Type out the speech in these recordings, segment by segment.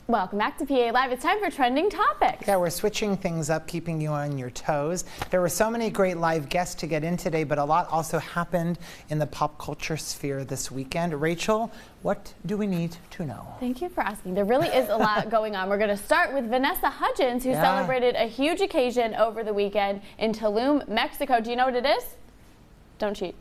Welcome back to PA Live. It's time for Trending Topics. Yeah, we're switching things up, keeping you on your toes. There were so many great live guests to get in today, but a lot also happened in the pop culture sphere this weekend. Rachel, what do we need to know? Thank you for asking. There really is a lot going on. We're going to start with Vanessa Hudgens, who celebrated a huge occasion over the weekend in Tulum, Mexico. Do you know what it is? Don't cheat.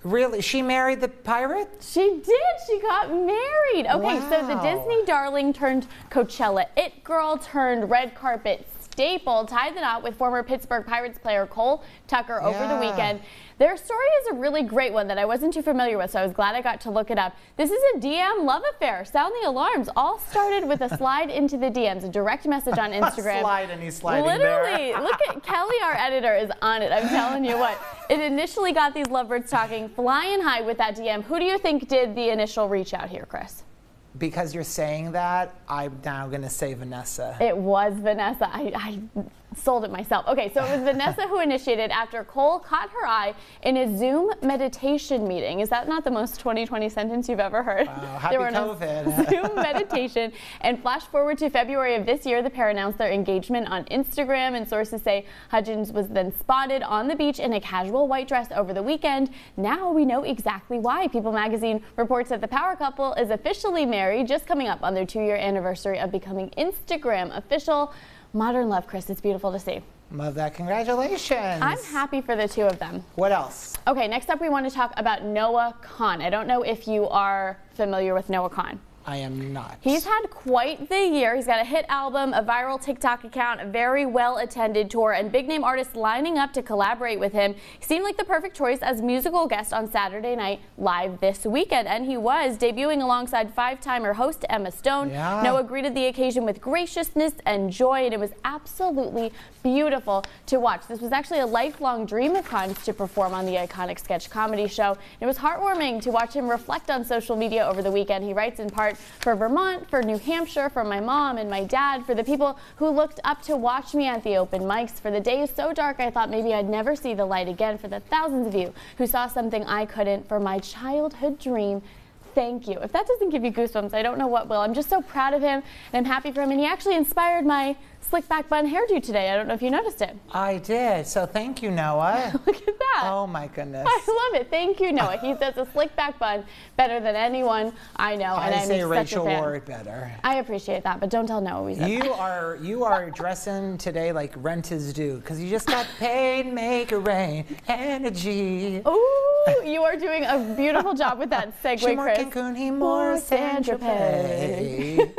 Really? She married the pirate? She did. She got married. Okay, wow. So the Disney darling turned Coachella it girl turned red carpet staple tied the knot with former Pittsburgh Pirates player Cole Tucker over the weekend. Their story is a really great one that I wasn't too familiar with, so I was glad I got to look it up. This is a DM love affair. Sound the alarms. All started with a slide into the DMs, a direct message on Instagram. A slide and he's sliding Literally, there. Look at Kelly, our editor, is on it. I'm telling you what. It initially got these lovebirds talking, flying high with that DM. Who do you think did the initial reach out here, Chris? Because you're saying that, I'm now going to say Vanessa. It was Vanessa. I sold it myself. Okay, so it was Vanessa who initiated after Cole caught her eye in a Zoom meditation meeting. Is that not the most 2020 sentence you've ever heard? Wow, happy COVID. Zoom meditation. And flash forward to February of this year, the pair announced their engagement on Instagram, and sources say Hudgens was then spotted on the beach in a casual white dress over the weekend. Now we know exactly why. People magazine reports that the power couple is officially married, just coming up on their 2-year anniversary of becoming Instagram official. Modern love, Chris. It's beautiful to see. Love that. Congratulations. I'm happy for the two of them. What else? Okay, next up we want to talk about Noah Kahan. I don't know if you are familiar with Noah Kahan. I am not. He's had quite the year. He's got a hit album, a viral TikTok account, a very well-attended tour, and big-name artists lining up to collaborate with him. He seemed like the perfect choice as musical guest on Saturday Night Live this weekend, and he was, debuting alongside 5-timer host Emma Stone. Yeah. Noah greeted the occasion with graciousness and joy, and it was absolutely beautiful to watch. This was actually a lifelong dream of Kahan's to perform on the iconic sketch comedy show. It was heartwarming to watch him reflect on social media over the weekend. He writes in part, "For Vermont, for New Hampshire, for my mom and my dad, for the people who looked up to watch me at the open mics, for the days so dark I thought maybe I'd never see the light again, for the thousands of you who saw something I couldn't, for my childhood dream. Thank you." If that doesn't give you goosebumps, I don't know what will. I'm just so proud of him, and I'm happy for him, and he actually inspired my slick back bun hairdo today. I don't know if you noticed it. I did. So thank you, Noah. Look at that. Oh my goodness. I love it. Thank you, Noah. He does a slick back bun better than anyone I know, and I'm say such Rachel a fan. wore it better. I appreciate that, but don't tell Noah we said that. You are dressing today like rent is due, because you just got paid, make it rain, energy. Ooh, you are doing a beautiful job with that segue, She more Chris. Cancun, he more San Tropez.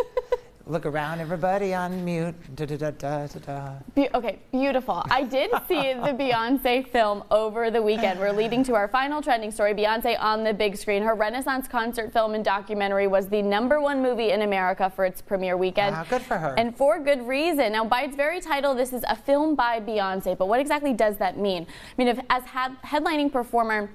Look around, everybody on mute. Da, da, da, da, da, da. Okay, beautiful. I did see the Beyoncé film over the weekend. We're leading to our final trending story, Beyoncé on the big screen. Her Renaissance concert film and documentary was the #1 movie in America for its premiere weekend. Wow, good for her. And for good reason. Now, by its very title, this is a film by Beyoncé, but what exactly does that mean? I mean, as headlining performer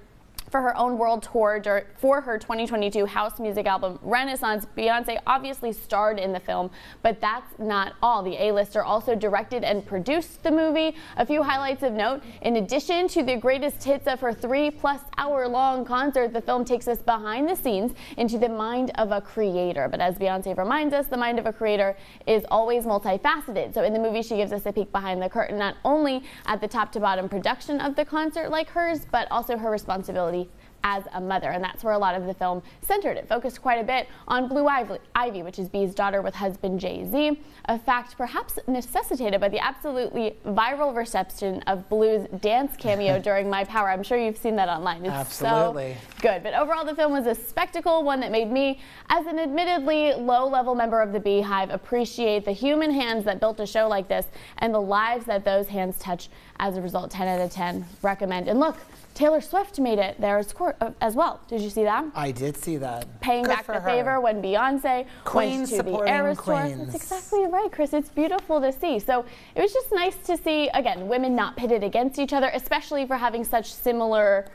for her own world tour for her 2022 house music album Renaissance, Beyoncé obviously starred in the film, but that's not all. The A-lister also directed and produced the movie. A few highlights of note: in addition to the greatest hits of her 3+ hour long concert, the film takes us behind the scenes into the mind of a creator. But as Beyoncé reminds us, the mind of a creator is always multifaceted. So in the movie, she gives us a peek behind the curtain, not only at the top to bottom production of the concert like hers, but also her responsibility as a mother, and that's where a lot of the film centered. It focused quite a bit on Blue Ivy, which is B's daughter with husband Jay-Z, a fact perhaps necessitated by the absolutely viral reception of Blue's dance cameo during My Power. I'm sure you've seen that online. It's absolutely so good. But overall, the film was a spectacle, one that made me, as an admittedly low-level member of the Beehive, appreciate the human hands that built a show like this and the lives that those hands touch. As a result, 10 out of 10 recommend. And look, Taylor Swift made it there as well. Did you see that? I did see that. Paying back the favor when Beyoncé went to the Eras Tour. That's exactly right, Chris. It's beautiful to see. So it was just nice to see, again, women not pitted against each other, especially for having such similar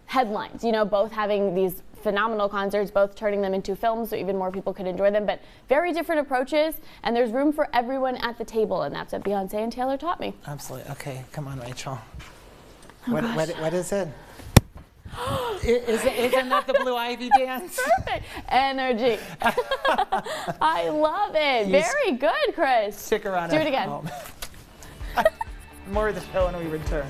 headlines. You know, both having these phenomenal concerts, both turning them into films so even more people could enjoy them, but very different approaches, and there's room for everyone at the table, and that's what Beyoncé and Taylor taught me. Absolutely. Okay, come on, Rachel. Oh, what is it? Isn't that the Blue Ivy dance? Perfect. Energy. I love it. Very good, Chris. Stick around. Do it again. More of the show when we return.